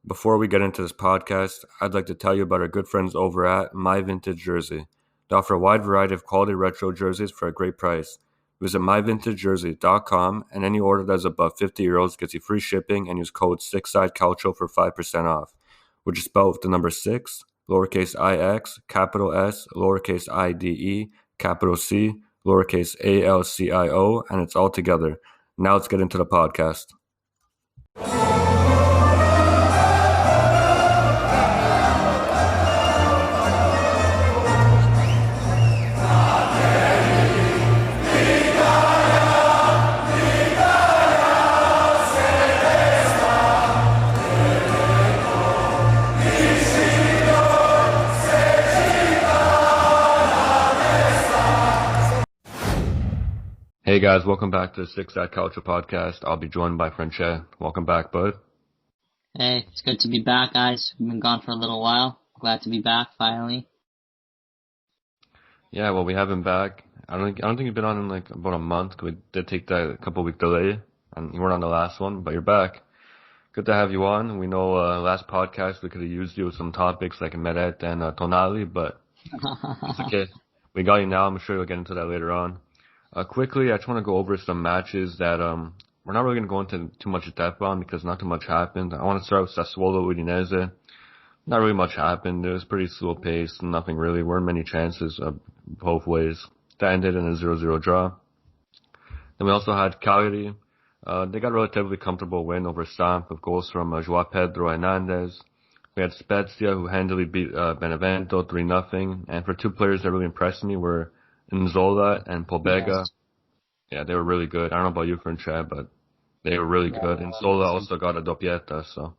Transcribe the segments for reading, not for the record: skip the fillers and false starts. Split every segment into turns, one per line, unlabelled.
Before we get into this podcast, I'd like to tell you about our good friends over at My Vintage Jersey. They offer a wide variety of quality retro jerseys for a great price. Visit myvintagejersey.com and any order that is above €50 gets you free shipping and use code 6SideCalcio for 5% off, which is spelled with the number 6, lowercase ix, capital S, lowercase IDE, capital C, lowercase ALCIO, and it's all together. Now let's get into the podcast. Hey guys, welcome back to the Six Side Culture Podcast. I'll be joined by Franche. Welcome back, bud.
Hey, it's good to be back, guys. We've been gone for a little while. Glad to be back finally.
Yeah, well, we have him back. I don't think you've been on in like about a month. We did take that couple week delay, and you weren't on the last one, but you're back. Good to have you on. We know last podcast we could have used you with some topics like Meret and Tonali, but it's okay. We got you now. I'm sure you'll get into that later on. Quickly, I just want to go over some matches that we're not really going to go into too much depth on because not too much happened. I want to start with Sassuolo-Udinese. Not really much happened. It was pretty slow pace. Nothing really. Weren't many chances both ways. That ended in a 0-0 draw. Then we also had Cagliari. They got a relatively comfortable win over Samp with goals from João Pedro Hernandez. We had Spezia, who handily beat Benevento 3-0. And for two players that really impressed me were Nzola and Pobega. Yes. Yeah, they were really good. I don't know about you, Franche, but they were really good. And Nzola also got a doppietta, so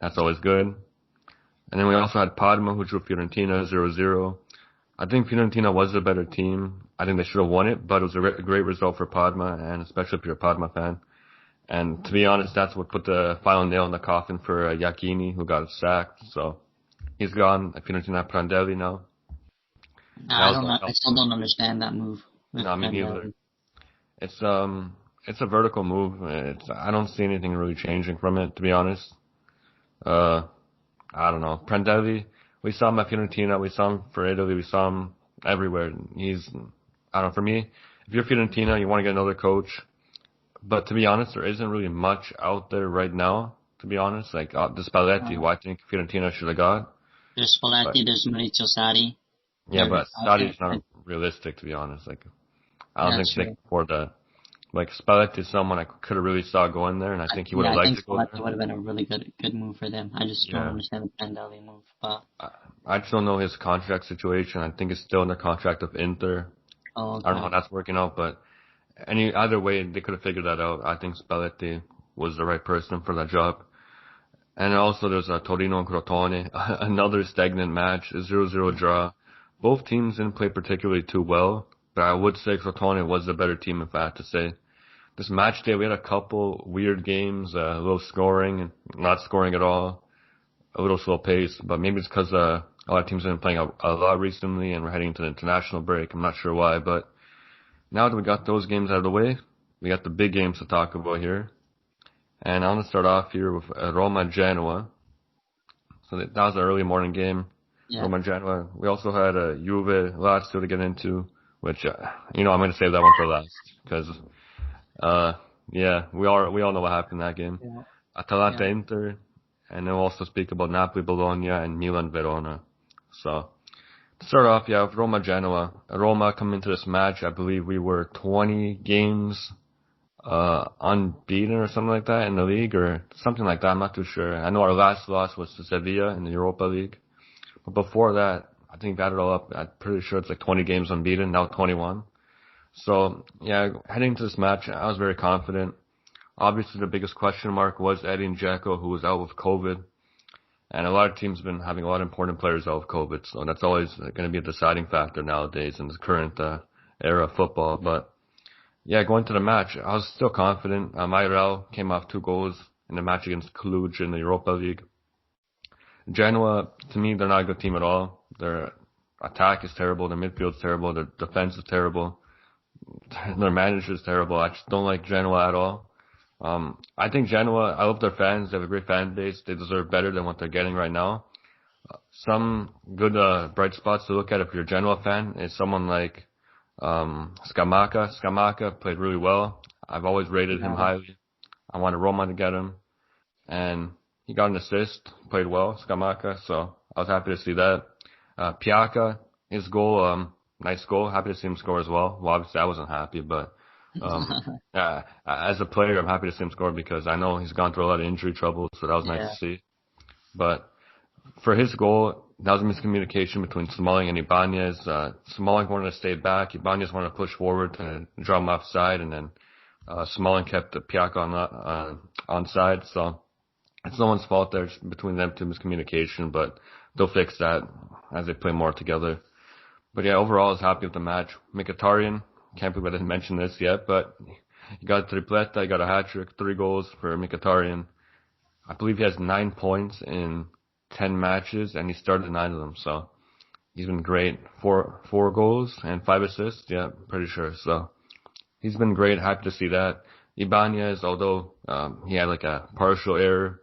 that's always good. And then we also had Parma, who drew Fiorentina 0-0. I think Fiorentina was a better team. I think they should have won it, but it was a great result for Parma, and especially if you're a Parma fan. And to be honest, that's what put the final nail in the coffin for Iachini, who got sacked. So he's gone. Fiorentina have Prandelli now.
I still don't understand that move.
No, me neither. It's a vertical move. I don't see anything really changing from it, to be honest. I don't know. Prandelli, we saw him at Fiorentina, we saw him for Italy, we saw him everywhere. I don't know, for me, if you're Fiorentina, you want to get another coach. But to be honest, there isn't really much out there right now, to be honest. Like, the Spalletti, who I think Fiorentina should have got.
There's Spalletti, there's Maurizio Sarri.
Yeah, but Sarri's not realistic, to be honest. Like, I don't think they can afford that. Like, Spalletti is someone I could have really saw going there, and I think he would have liked to go there.
I think Spalletti would have been a really good move for them. I just don't understand the Prandelli move. But
I just don't know his contract situation. I think it's still under contract of Inter.
Oh, okay.
I don't know how that's working out, but either way, they could have figured that out. I think Spalletti was the right person for that job. And also there's a Torino and Crotone, another stagnant match, a 0-0 draw. Both teams didn't play particularly too well, but I would say Crotone was the better team, if I had to say. This match day, we had a couple weird games, a little scoring, and not scoring at all, a little slow pace, but maybe it's because a lot of teams have been playing a lot recently, and we're heading into the international break. I'm not sure why, but now that we got those games out of the way, we got the big games to talk about here. And I want to start off here with Roma-Genoa. So that was an early morning game.
Yeah.
Roma-Genoa. We also had Juve, Lazio to get into, which, I'm going to save that one for last. Because, we all know what happened in that game.
Yeah.
Atalanta-Inter, and then we'll also speak about Napoli, Bologna, and Milan-Verona. So, to start off, with Roma-Genoa. Roma coming into this match, I believe we were 20 games unbeaten or something like that in the league, or something like that. I'm not too sure. I know our last loss was to Sevilla in the Europa League. But before that, I think that it all up, I'm pretty sure it's like 20 games unbeaten, now 21. So, heading into this match, I was very confident. Obviously, the biggest question mark was Edin Dzeko, who was out with COVID. And a lot of teams have been having a lot of important players out with COVID, so that's always going to be a deciding factor nowadays in the current era of football. But, going to the match, I was still confident. Mairel came off 2 goals in the match against Cluj in the Europa League. Genoa, to me, they're not a good team at all. Their attack is terrible. Their midfield is terrible. Their defense is terrible. Their manager is terrible. I just don't like Genoa at all. I think Genoa, I love their fans. They have a great fan base. They deserve better than what they're getting right now. Some good bright spots to look at if you're a Genoa fan is someone like Scamacca. Scamacca played really well. I've always rated him highly. I wanted Roma to get him, and he got an assist, played well, Scamacca, so I was happy to see that. Piaka, his goal, nice goal, happy to see him score as well. Well, obviously I wasn't happy, but as a player, I'm happy to see him score because I know he's gone through a lot of injury trouble, so that was nice to see. But for his goal, that was a miscommunication between Smalling and Ibanez. Smalling wanted to stay back. Ibanez wanted to push forward to draw him offside, and then Smalling kept the Piaka on side. So it's no one's fault there. It's between them two, miscommunication, but they'll fix that as they play more together. But yeah, overall, I was happy with the match. Mkhitaryan, can't believe I didn't mention this yet, but he got a tripleta, he got a hat trick, 3 goals for Mkhitaryan. I believe he has 9 points in 10 matches, and he started 9 of them, so he's been great. Four goals and 5 assists, yeah, pretty sure. So he's been great, happy to see that. Ibanez, although he had like a partial error,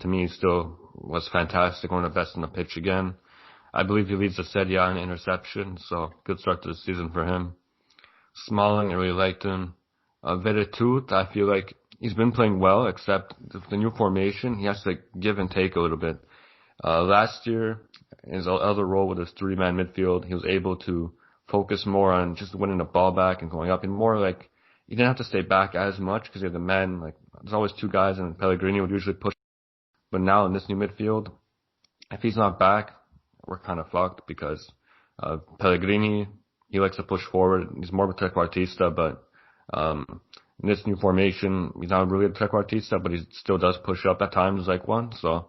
to me he still was fantastic, one of the best on the pitch again. I believe he leads the Serie A in interception, so good start to the season for him. Smalling, I really liked him. Veretout, I feel like he's been playing well, except the new formation, he has to give and take a little bit. Last year, his other role with his 3-man midfield, he was able to focus more on just winning the ball back and going up, and more like, he didn't have to stay back as much because he had the men, like, there's always 2 guys, and Pellegrini would usually push. But now in this new midfield, if he's not back, we're kind of fucked because Pellegrini, he likes to push forward. He's more of a trequartista, but in this new formation, he's not really a trequartista, but he still does push up at times like one. So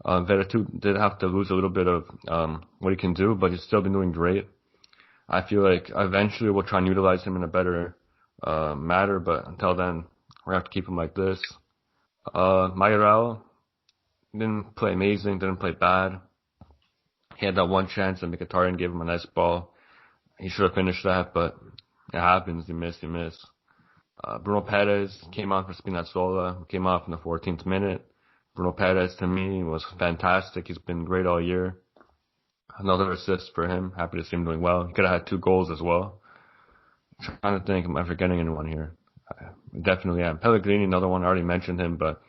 Veretout did have to lose a little bit of what he can do, but he's still been doing great. I feel like eventually we'll try and utilize him in a better manner, but until then, we're going to have to keep him like this. Mayoral didn't play amazing, didn't play bad. He had that one chance and Mkhitaryan gave him a nice ball. He should have finished that, but it happens. You miss. Bruno Perez came on for Spinazzola, came off in the 14th minute. Bruno Perez, to me, was fantastic. He's been great all year. Another assist for him. Happy to see him doing well. He could have had 2 goals as well. I'm trying to think, am I forgetting anyone here? Definitely am. Pellegrini, another one, I already mentioned him, but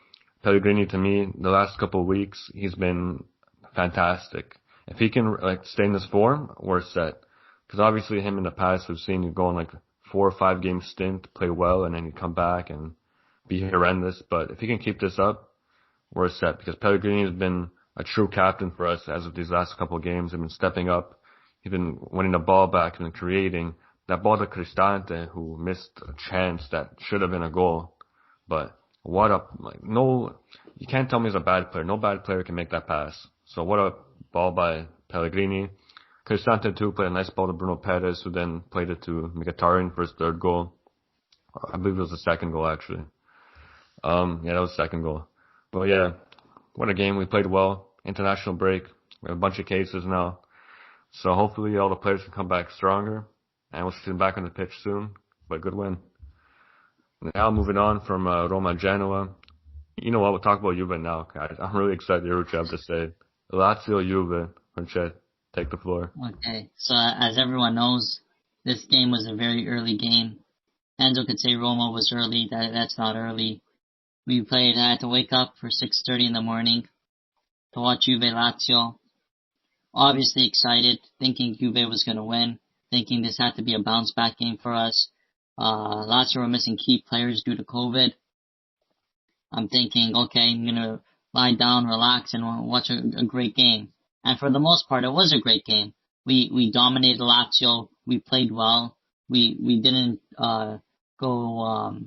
Pellegrini, to me, the last couple of weeks, he's been fantastic. If he can stay in this form, we're set. Because obviously him in the past, we've seen him go on 4 or 5 game stint, play well, and then he'd come back and be horrendous. But if he can keep this up, we're set. Because Pellegrini has been a true captain for us as of these last couple of games. He's been stepping up. He's been winning the ball back and creating. That ball to Cristante, who missed a chance that should have been a goal. But what a, you can't tell me he's a bad player. No bad player can make that pass. So what a ball by Pellegrini. Cristante too played a nice ball to Bruno Perez, who then played it to Mkhitaryan for his 3rd goal. I believe it was the 2nd goal actually. Yeah, that was the 2nd goal. But yeah, what a game. We played well. International break. We have a bunch of cases now. So hopefully all the players can come back stronger. And we'll see them back on the pitch soon. But good win. Now moving on from Roma Genoa. You know what? We'll talk about Juve now, guys. I'm really excited to hear what you have to say. Lazio-Juve. Francesco, take the floor.
Okay, so as everyone knows, this game was a very early game. Enzo could say Roma was early. That's not early. I had to wake up for 6:30 in the morning to watch Juve Lazio. Obviously excited, thinking Juve was going to win, thinking this had to be a bounce back game for us. Lazio were missing key players due to COVID. I'm thinking, okay, I'm going to lie down, relax, and watch a great game. And for the most part, it was a great game. We dominated Lazio. We played well. We didn't go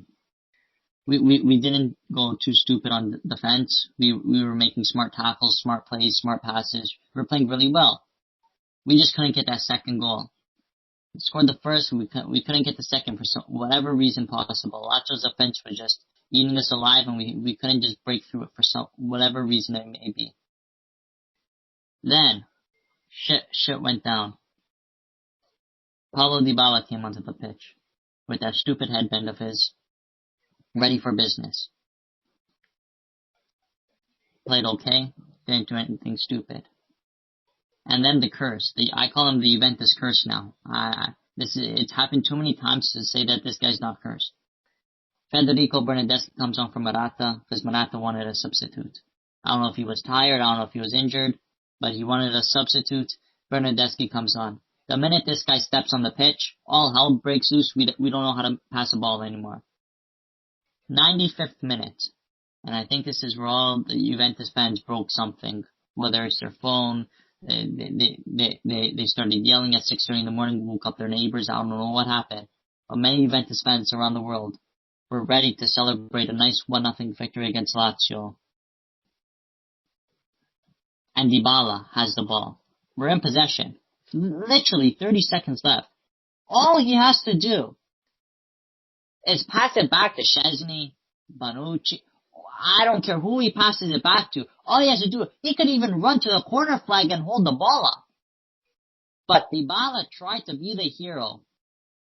we didn't go too stupid on defense. We were making smart tackles, smart plays, smart passes. We were playing really well. We just couldn't get that 2nd goal. We scored the first, we couldn't get the 2nd for whatever reason possible. Lazio's offense was just eating us alive, and we couldn't just break through it for whatever reason it may be. Then, shit went down. Paulo Dybala came onto the pitch with that stupid headband of his. ready for business. Played okay, didn't do anything stupid. And then the curse. I call him the Juventus curse now. It's happened too many times to say that this guy's not cursed. Federico Bernardeschi comes on for Morata because Morata wanted a substitute. I don't know if he was tired, I don't know if he was injured, but he wanted a substitute. Bernardeschi comes on. The minute this guy steps on the pitch, all hell breaks loose. We don't know how to pass a ball anymore. 95th minute. And I think this is where all the Juventus fans broke something. Whether it's their phone, they started yelling at 6:30 in the morning, woke up their neighbors. I don't know what happened. But many Juventus fans around the world were ready to celebrate a nice 1-0 victory against Lazio. And Dybala has the ball. We're in possession. Literally 30 seconds left. All he has to do is pass it back to Szczesny, Bonucci. I don't care who he passes it back to. All he has to do, he could even run to the corner flag and hold the ball up. But Dybala tried to be the hero.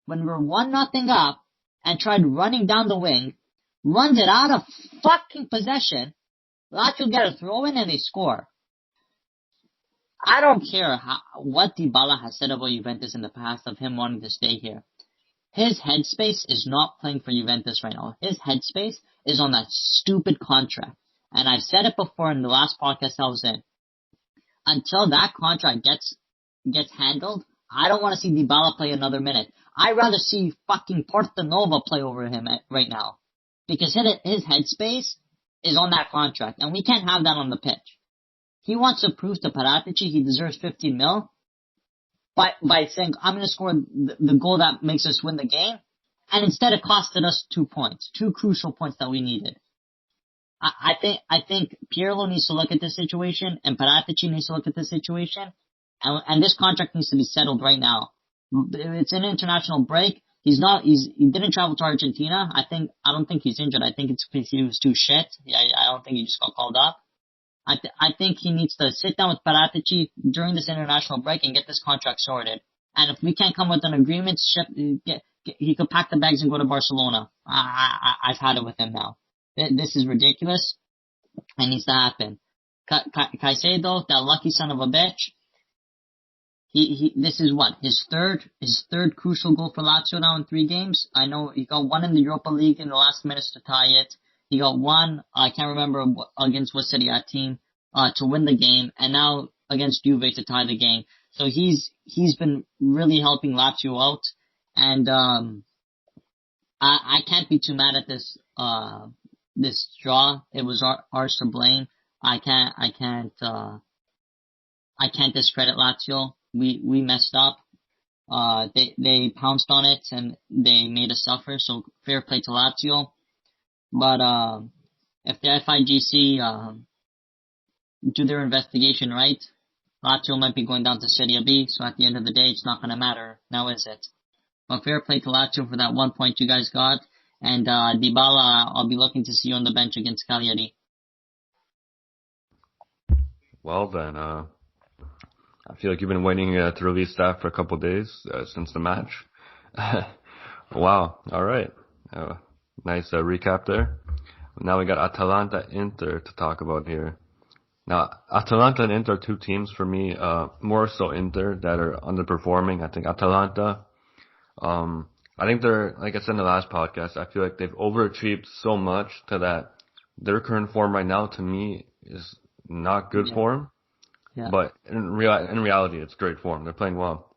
When we're 1-0 up and tried running down the wing, runs it out of fucking possession, Lazio get a throw in and they score. I don't care what Dybala has said about Juventus in the past of him wanting to stay here. His headspace is not playing for Juventus right now. His headspace is on that stupid contract. And I've said it before in the last podcast I was in. Until that contract gets handled, I don't want to see Dybala play another minute. I'd rather see fucking Portanova play over him right now. Because his headspace is on that contract. And we can't have that on the pitch. He wants to prove to Paratici he deserves 15 mil. By saying, I'm going to score the goal that makes us win the game, and instead it costed us 2 points, 2 crucial points that we needed. I think Pirlo needs to look at this situation, and Paratici needs to look at this situation, and this contract needs to be settled right now. It's an international break. He didn't travel to Argentina. I don't think he's injured. I think it's because he was too shit. I don't think he just got called up. I think he needs to sit down with Paratici during this international break and get this contract sorted. And if we can't come with an agreement, he could pack the bags and go to Barcelona. I've had it with him now. This is ridiculous. It needs to happen. Caicedo, that lucky son of a bitch. This is what? His third crucial goal for Lazio now in 3 games. I know he got one in the Europa League in the last minutes to tie it. He got one, I can't remember against what Serie A team, to win the game, and now against Juve to tie the game. So he's been really helping Lazio out, and I can't be too mad at this draw. It was ours to blame. I can't discredit Lazio. We messed up. They pounced on it and they made us suffer. So fair play to Lazio. But if the FIGC do their investigation right, Lazio might be going down to Serie B, so at the end of the day, it's not going to matter, now is it? But fair play to Lazio for that 1 point you guys got, and Dybala, I'll be looking to see you on the bench against Cagliari.
Well then, I feel like you've been waiting to release that for a couple of days since the match. Wow, alright. Nice recap there. Now we got Atalanta-Inter to talk about here. Now, Atalanta and Inter are 2 teams for me, more so Inter, that are underperforming. I think Atalanta, I think they're, like I said in the last podcast, I feel like they've overachieved so much to that their current form right now, to me, is not good form. Yeah. But in reality, it's great form. They're playing well.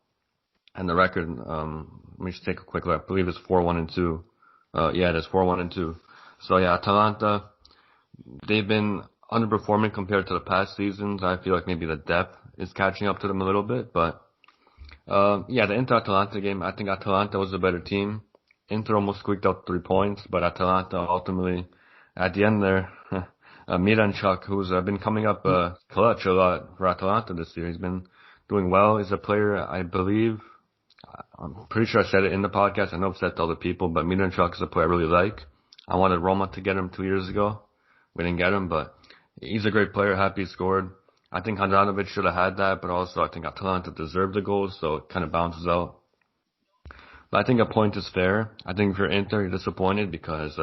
And the record, let me just take a quick look. I believe it's 4-1-2. Yeah, it is 4-1-2. So yeah, Atalanta, they've been underperforming compared to the past seasons. I feel like maybe the depth is catching up to them a little bit, but yeah, the Inter-Atalanta game, I think Atalanta was a better team. Inter almost squeaked out 3 points, but Atalanta ultimately, at the end there, Miranchuk, who's been coming up clutch a lot for Atalanta this year. He's been doing well. He's a player, I believe, I'm pretty sure I said it in the podcast. I know I've said it to other people, but Miranchuk is a player I really like. I wanted Roma to get him 2 years ago. We didn't get him, but he's a great player. Happy he scored. I think Handanovic should have had that, but also I think Atalanta deserved the goal, so it kind of bounces out. But I think a point is fair. I think if you're Inter, you're disappointed because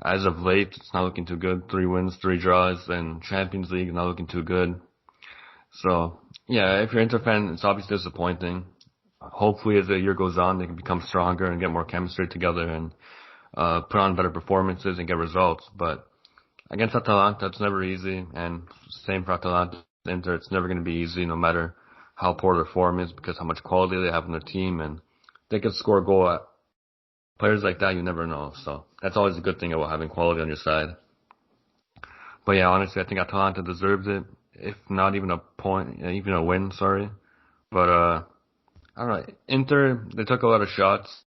as of late, it's not looking too good. 3 wins, 3 draws, and Champions League not looking too good. So, yeah, if you're Inter fan, it's obviously disappointing. Hopefully, as the year goes on, they can become stronger and get more chemistry together and put on better performances and get results. But against Atalanta, it's never easy, and same for Atalanta Inter. It's never going to be easy, no matter how poor their form is, because how much quality they have on their team, and they can score a goal at players like that. You never know. So that's always a good thing about having quality on your side. But yeah, honestly, I think Atalanta deserves it, if not even a point, even a win. Sorry, but I don't know. Inter, they took a lot of shots.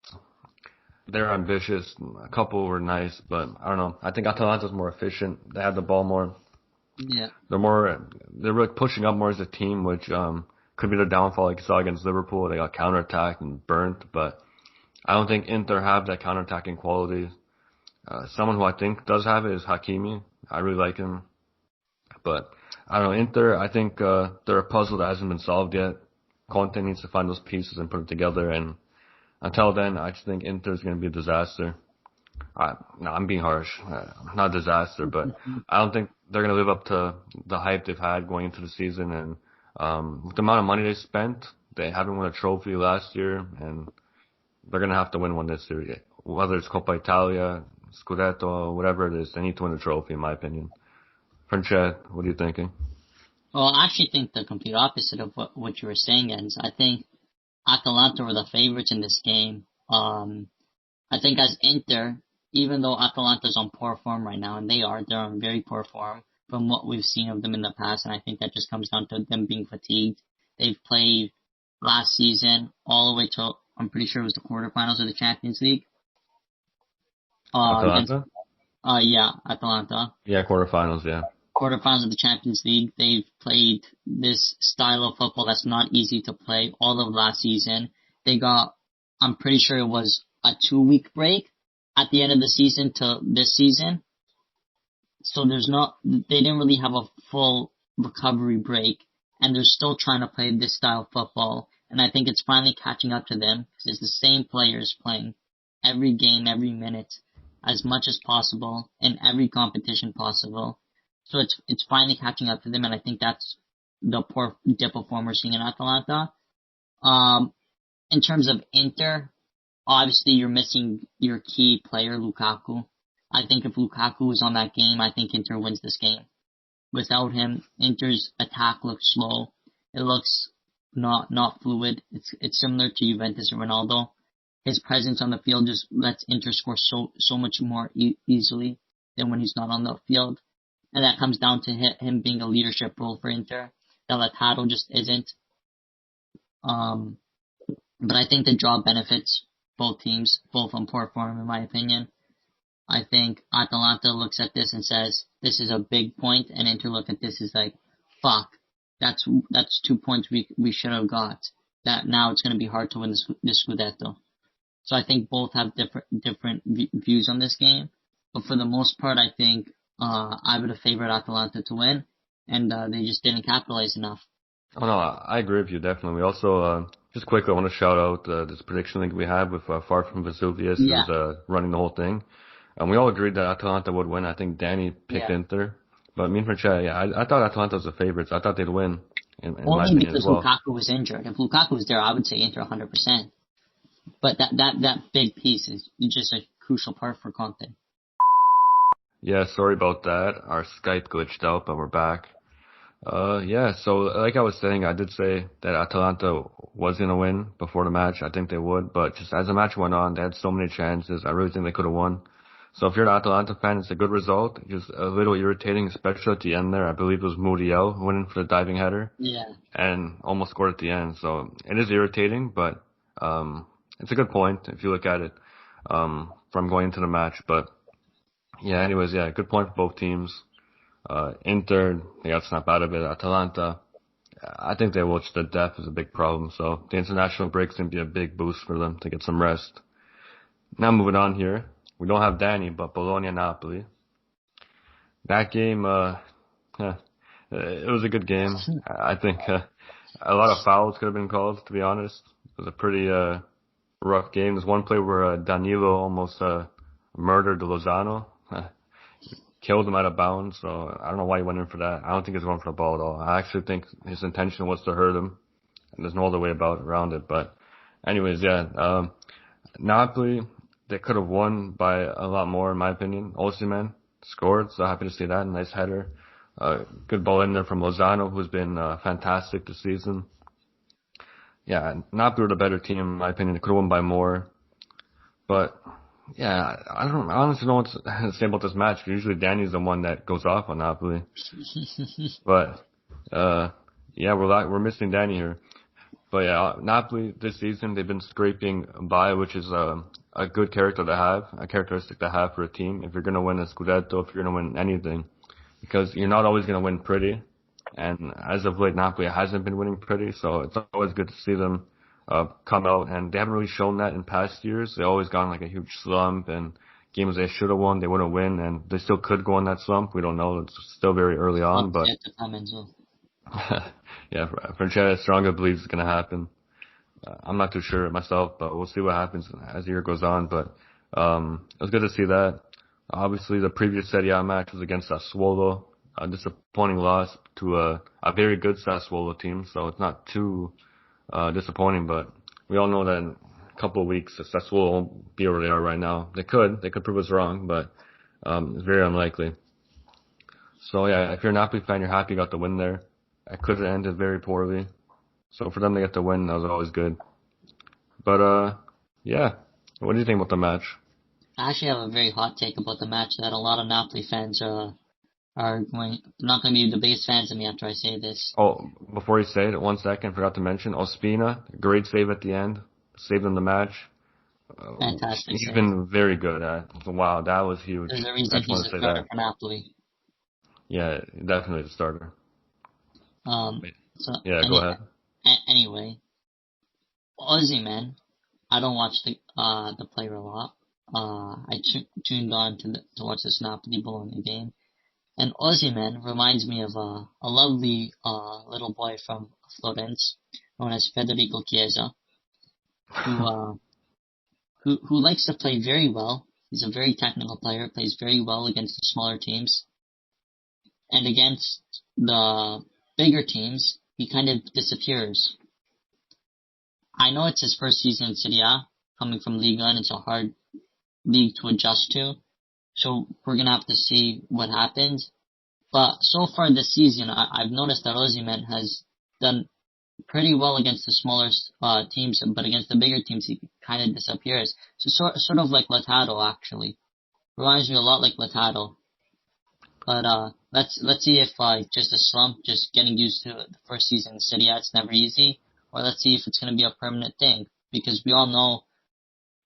They're ambitious. A couple were nice, but I don't know. I think Atalanta's more efficient. They had the ball more.
Yeah.
They're really pushing up more as a team, which could be the downfall, like you saw against Liverpool. They got counterattacked and burnt, but I don't think Inter have that counterattacking quality. Someone who I think does have it is Hakimi. I really like him. But I don't know, Inter, I think they're a puzzle that hasn't been solved yet. Conte needs to find those pieces and put it together, and until then, I just think Inter's going to be a disaster. No, I'm being harsh. Not a disaster, but I don't think they're going to live up to the hype they've had going into the season. And with the amount of money they spent, they haven't won a trophy last year, and they're going to have to win one this year. Whether it's Coppa Italia, Scudetto, whatever it is, they need to win a trophy, in my opinion. Francesco, what are you thinking?
Well, I actually think the complete opposite of what you were saying is I think Atalanta were the favorites in this game. I think as Inter, even though Atalanta's on poor form right now, and they're on very poor form from what we've seen of them in the past, and I think that just comes down to them being fatigued. They've played last season all the way to, I'm pretty sure it was the quarterfinals of the Champions League.
Atalanta?
Yeah, Atalanta.
Yeah, quarterfinals, yeah.
Quarterfinals of the Champions League. They've played this style of football that's not easy to play all of last season. They got, I'm pretty sure it was a 2-week break at the end of the season to this season. So they didn't really have a full recovery break, and they're still trying to play this style of football. And I think it's finally catching up to them, because it's the same players playing every game, every minute, as much as possible, in every competition possible. So it's finally catching up to them, and I think that's the poor dip of form we're seeing in Atalanta. In terms of Inter, obviously you're missing your key player, Lukaku. I think if Lukaku was on that game, I think Inter wins this game. Without him, Inter's attack looks slow. It looks not fluid. It's similar to Juventus and Ronaldo. His presence on the field just lets Inter score so much more easily than when he's not on the field. And that comes down to him being a leadership role for Inter that Lautaro just isn't. But I think the draw benefits both teams, both on poor form, in my opinion. I think Atalanta looks at this and says, this is a big point, and Inter look at this as like, fuck, that's 2 points we should have got. That now it's going to be hard to win this Scudetto. So I think both have different views on this game. But for the most part, I think I would have favored Atalanta to win, and they just didn't capitalize enough.
Oh no, I agree with you, definitely. We also, just quickly, I want to shout out this prediction link we had with Far From Vesuvius, who's running the whole thing. And we all agreed that Atalanta would win. I think Danny picked Inter. But me and Francesco, I thought Atalanta was the favorites. I thought they'd win, in my opinion
because
as well.
Lukaku was injured. If Lukaku was there, I would say Inter 100%. But that big piece is just a crucial part for Conte.
Yeah, sorry about that. Our Skype glitched out, but we're back. So like I was saying, I did say that Atalanta was going to win before the match. I think they would, but just as the match went on, they had so many chances. I really think they could have won. So if you're an Atalanta fan, it's a good result. Just a little irritating, especially at the end there. I believe it was Muriel winning for the diving header.
Yeah.
And almost scored at the end. So it is irritating, but it's a good point if you look at it from going into the match. But yeah, anyways, good point for both teams. Inter, they got snapped out of it. Atalanta, I think they will. Just the depth is a big problem. So the international break's going to be a big boost for them to get some rest. Now moving on here. We don't have Danny, but Bologna-Napoli. That game, it was a good game. I think a lot of fouls could have been called, to be honest. It was a pretty rough game. There's one play where Danilo almost murdered Lozano. killed him out of bounds. So I don't know why he went in for that. I don't think he's going for the ball at all. I actually think his intention was to hurt him. And there's no other way around it. But anyways, yeah. Napoli, they could have won by a lot more, in my opinion. Osimhen scored, so happy to see that. Nice header. Good ball in there from Lozano, who's been fantastic this season. Yeah, Napoli were the better team, in my opinion. They could have won by more. But, yeah, I honestly don't know what to say about this match. Usually Danny's the one that goes off on Napoli. But, yeah, we're missing Danny here. But yeah, Napoli this season, they've been scraping by, which is a good characteristic to have for a team. If you're going to win a Scudetto, if you're going to win anything, because you're not always going to win pretty. And as of late, Napoli hasn't been winning pretty, so it's always good to see them come out. And they haven't really shown that in past years. They always gone like a huge slump, and games they should have won, they wouldn't win, and they still could go on that slump. We don't know. It's still very early on, but yeah, Francesco strongly believes it's going to happen. I'm not too sure myself, but we'll see what happens as the year goes on. But it was good to see that. Obviously, the previous Serie A match was against Sassuolo. A disappointing loss to a very good Sassuolo team, so it's not too disappointing. But we all know that in a couple of weeks, Sassuolo won't be where they are right now. They could prove us wrong, but it's very unlikely. So yeah, if you're a Napoli fan, you're happy you got the win there. It could have ended very poorly. So for them to get the win, that was always good. But, yeah. What do you think about the match?
I actually have a very hot take about the match that a lot of Napoli fans are not going to be the biggest fans of me after I say this.
Oh, before you say it, 1 second, forgot to mention, Ospina, great save at the end. Saved them the match.
Fantastic
He's
save.
been very good at. Wow, that was huge.
There's a reason he's a starter for Napoli.
Yeah, definitely the starter. Go ahead.
Anyway, Osimhen, I don't watch the player a lot. I tuned on to watch this Napoli Bologna game, and Osimhen reminds me of a lovely little boy from Florence, known as Federico Chiesa, who likes to play very well. He's a very technical player, plays very well against the smaller teams, and against the bigger teams, he kind of disappears. I know it's his first season in Serie A, coming from Liga, and it's a hard league to adjust to. So we're going to have to see what happens. But so far this season, I've noticed that Osimhen has done pretty well against the smaller teams, but against the bigger teams, he kind of disappears. So sort of like Lautaro, actually. Reminds me a lot like Lautaro. But let's see if just a slump, just getting used to the first season in Serie A, it's never easy, or let's see if it's going to be a permanent thing, because we all know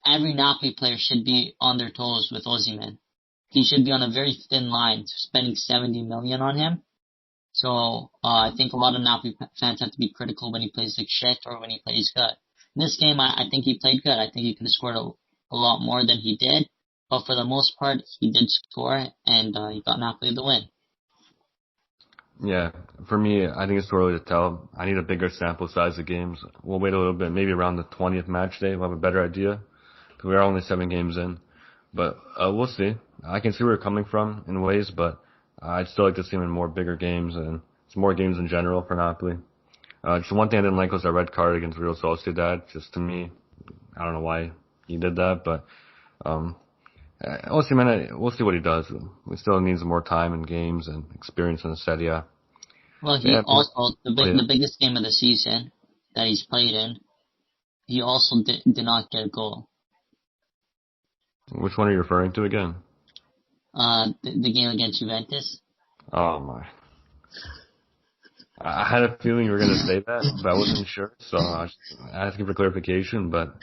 every Napoli player should be on their toes with Osimhen. He should be on a very thin line, spending 70 million on him. So I think a lot of Napoli fans have to be critical when he plays like shit or when he plays good. In this game, I think he played good. I think he could have scored a lot more than he did. But for the most part, he did score, and he got Napoli the win.
Yeah, for me, I think it's too early to tell. I need a bigger sample size of games. We'll wait a little bit, maybe around the 20th match day, we'll have a better idea. Because we are only 7 games in. But we'll see. I can see where you're coming from in ways, but I'd still like to see him in more bigger games and some more games in general for Napoli. Just one thing I didn't like was that red card against Real Sociedad. Just to me, I don't know why he did that, but Osimhen, we'll see what he does. We still need some more time in games and experience in the Serie A.
Well, he also, the biggest game of the season that he's played in, he also did not get a goal.
Which one are you referring to again?
The game against Juventus.
Oh my. I had a feeling you were going to say that, but I wasn't sure, so I was asking for clarification, but...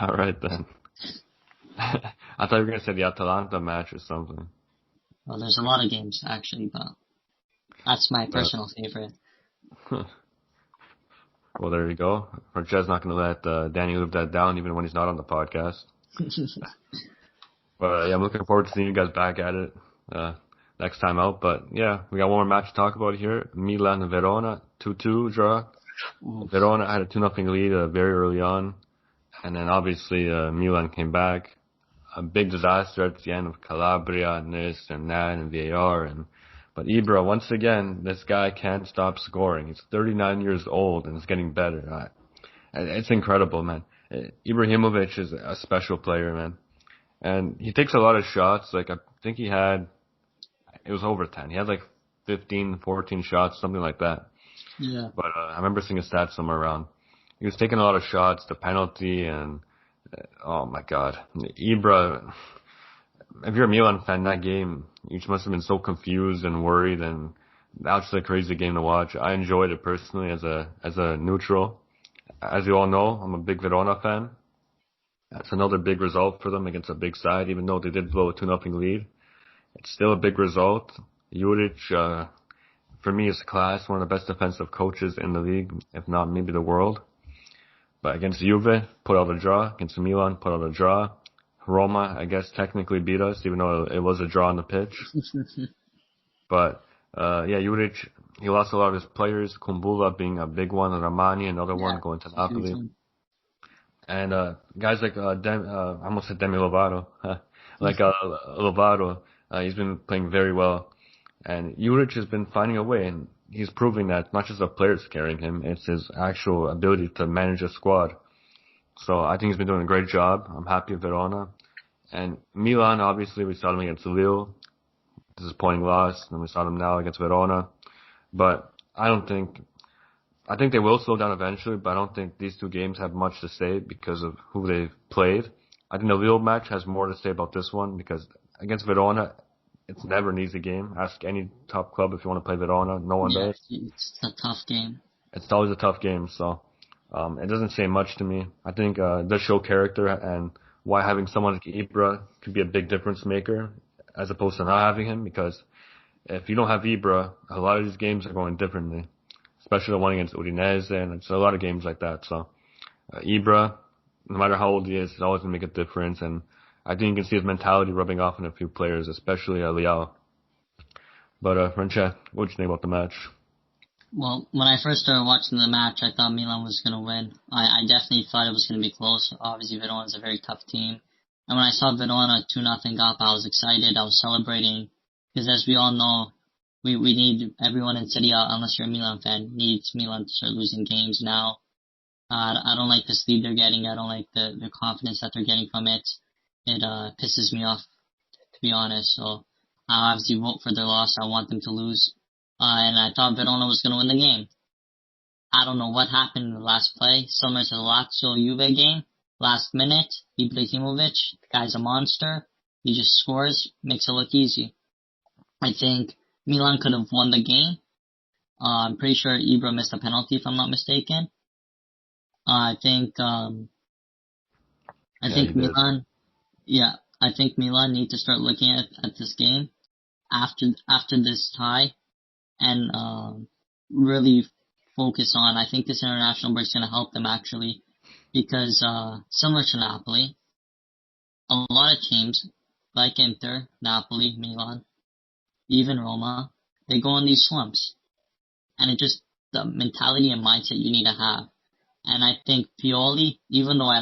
Alright then. I thought you were going to say the Atalanta match or something.
Well, there's a lot of games, actually, but that's my personal favorite.
Well, there you go. Francesco's not going to let Danny live that down even when he's not on the podcast. But yeah, I'm looking forward to seeing you guys back at it next time out. But yeah, we got one more match to talk about here. Milan-Verona, 2-2 draw. Verona had a 2-0 lead very early on. And then obviously Milan came back. A big disaster at the end of Calabria and this and that and VAR. But Ibra, once again, this guy can't stop scoring. He's 39 years old and is getting better. It's incredible, man. Ibrahimovic is a special player, man. And he takes a lot of shots. Like, I think it was over 10. He had like 15, 14 shots, something like that.
Yeah.
But I remember seeing a stat somewhere around. He was taking a lot of shots, the penalty, and oh my God. Ibra, if you're a Milan fan, that game, you must have been so confused and worried, and that was just a crazy game to watch. I enjoyed it personally as a neutral. As you all know, I'm a big Verona fan. That's another big result for them against a big side, even though they did blow a 2-0 lead. It's still a big result. Juric, for me, is class, one of the best defensive coaches in the league, if not maybe the world. But against Juve, put out a draw. Against Milan, put out a draw. Roma, I guess, technically beat us, even though it was a draw on the pitch. But, Juric, he lost a lot of his players. Kumbula being a big one, Ramani, another one, going to Napoli. And guys like I almost said Demi Lovato, like Lovato, he's been playing very well. And Juric has been finding a way, and he's proving that not just the players carrying him, it's his actual ability to manage a squad. So I think he's been doing a great job. I'm happy with Verona. And Milan, obviously, we saw them against Lille. Disappointing loss. And we saw them now against Verona. But I think they will slow down eventually, but I don't think these two games have much to say because of who they've played. I think the Lille match has more to say about this one because against Verona, it's never an easy game. Ask any top club if you want to play Verona. No one does.
It's a tough game.
It's always a tough game, so it doesn't say much to me. I think it does show character and why having someone like Ibra could be a big difference maker as opposed to not having him, because if you don't have Ibra, a lot of these games are going differently, especially the one against Udinese, and it's a lot of games like that. So Ibra, no matter how old he is always going to make a difference, and I think you can see his mentality rubbing off on a few players, especially Leao. But Francesca, what did you think about the match?
Well, when I first started watching the match, I thought Milan was going to win. I definitely thought it was going to be close. Obviously, Verona is a very tough team. And when I saw Verona 2-0 up, I was excited. I was celebrating. Because as we all know, we need everyone in Serie A, unless you're a Milan fan, needs Milan to start losing games now. I don't like this lead they're getting. I don't like the confidence that they're getting from it. It pisses me off, to be honest. So I'll obviously vote for their loss. I want them to lose. And I thought Verona was going to win the game. I don't know what happened in the last play. Similar to the Lazio-Juve game. Last minute, Ibrahimovic, the guy's a monster. He just scores, makes it look easy. I think Milan could have won the game. I'm pretty sure Ibra missed a penalty, if I'm not mistaken. I think Milan, I think Milan need to start looking at this game after this tie and really focus on. I think this international break is going to help them actually, because similar to Napoli, a lot of teams like Inter, Napoli, Milan, even Roma, they go in these slumps, and it just the mentality and mindset you need to have. And I think Pioli, even though I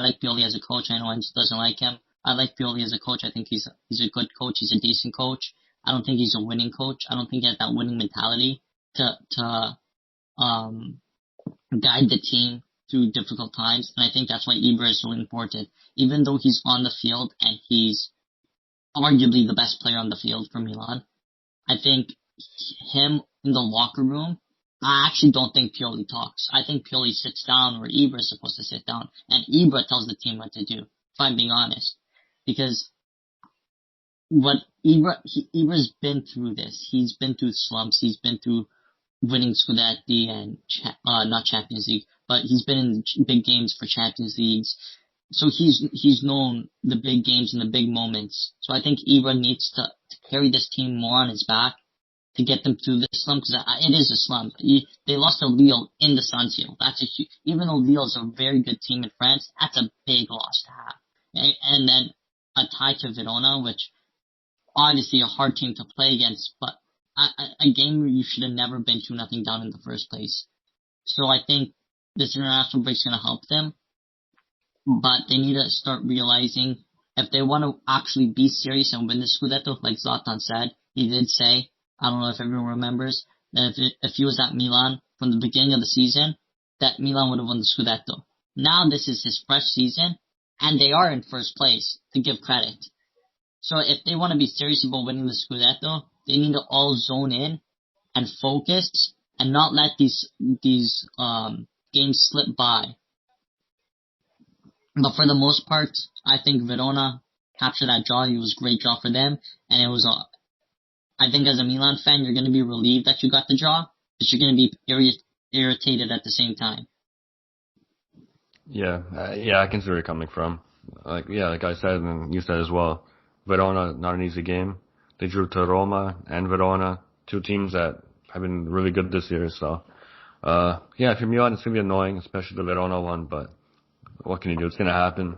like Pioli as a coach, I know Enzo doesn't like him. I like Pioli as a coach. I think he's a good coach. He's a decent coach. I don't think he's a winning coach. I don't think he has that winning mentality to guide the team through difficult times. And I think that's why Ibra is so important. Even though he's on the field and he's arguably the best player on the field for Milan, I think him in the locker room, I actually don't think Pioli talks. I think Pioli sits down where Ibra is supposed to sit down, and Ibra tells the team what to do, if I'm being honest. Because what Ibra's been through this. He's been through slumps. He's been through winning Scudetti and not Champions League, but he's been in big games for Champions Leagues. So he's known the big games and the big moments. So I think Ibra needs to carry this team more on his back to get them through this slump, because it is a slump. They lost to Lille in the San Siro. Even though Lille is a very good team in France, that's a big loss to have. And then a tie to Verona, which obviously a hard team to play against, but a game where you should have never been 2-0 down in the first place. So I think this international break is going to help them. but they need to start realizing if they want to actually be serious and win the Scudetto, like Zlatan said. He did say, I don't know if everyone remembers, that if he was at Milan from the beginning of the season, that Milan would have won the Scudetto. Now this is his fresh season, and they are in first place, to give credit. So if they want to be serious about winning the Scudetto, they need to all zone in and focus and not let these games slip by. But for the most part, I think Verona captured that draw. It was a great draw for them, and it was I think as a Milan fan, you're going to be relieved that you got the draw, but you're going to be irritated at the same time.
Yeah, I can see where you're coming from. Like I said, and you said as well, Verona, not an easy game. They drew to Roma and Verona, two teams that have been really good this year. So, if you're Milan, it's going to be annoying, especially the Verona one, but what can you do? It's going to happen.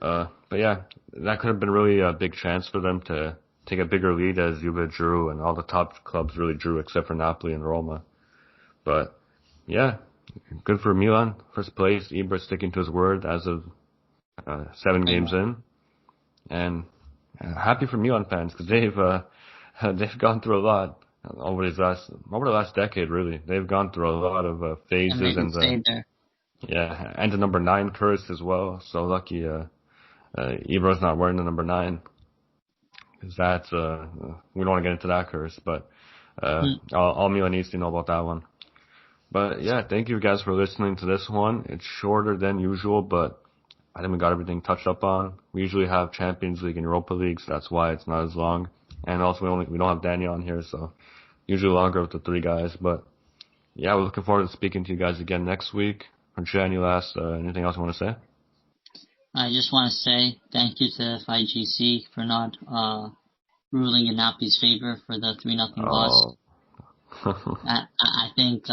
But yeah, that could have been really a big chance for them to take a bigger lead as Juve drew and all the top clubs really drew except for Napoli and Roma. But yeah, good for Milan. First place. Ibra sticking to his word as of 7 games in. And happy for Milan fans because they've gone through a lot over the last decade, really. They've gone through a lot of phases
And stayed there.
Yeah, and the number 9 curse as well. So lucky Ibra's not wearing the number 9. Because that's, we don't want to get into that curse, but all Milan needs to know about that one. But yeah, thank you guys for listening to this one. It's shorter than usual, but I think we got everything touched up on. We usually have Champions League and Europa League, so that's why it's not as long. And also we don't have Danny on here, so usually longer with the 3 guys. But yeah, we're looking forward to speaking to you guys again next week. Any anything else you want to say?
I just want to say thank you to FIGC for not ruling in Napoli's favor for the 3-0 loss. I think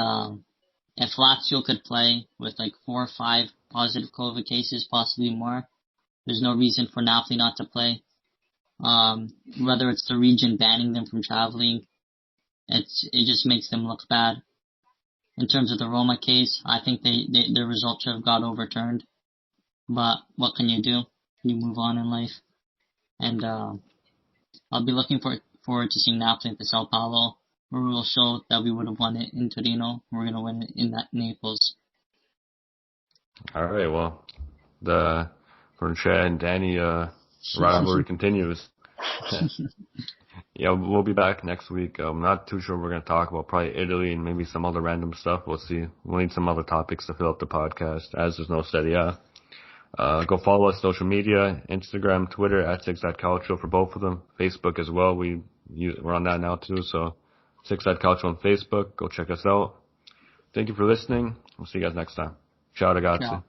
if Lazio could play with like 4 or 5 positive COVID cases, possibly more, there's no reason for Napoli not to play. Whether it's the region banning them from traveling, it just makes them look bad. In terms of the Roma case, I think their results should have got overturned. But what can you do? You move on in life. And I'll be looking forward to seeing Napoli at the Sao Paulo, where we will show that we would have won it in Torino. We're going to win it in Naples.
All right, well, the Chad and Danny rivalry continues. Yeah, we'll be back next week. I'm not too sure we're going to talk about. Probably Italy and maybe some other random stuff. We'll see. We'll need some other topics to fill up the podcast, as there's no Serie A. Go follow us social media, Instagram, Twitter, @6@Calcio for both of them. Facebook as well. We're on that now too. So 6@Calcio on Facebook. Go check us out. Thank you for listening. We'll see you guys next time. Ciao ragazzi. Ciao.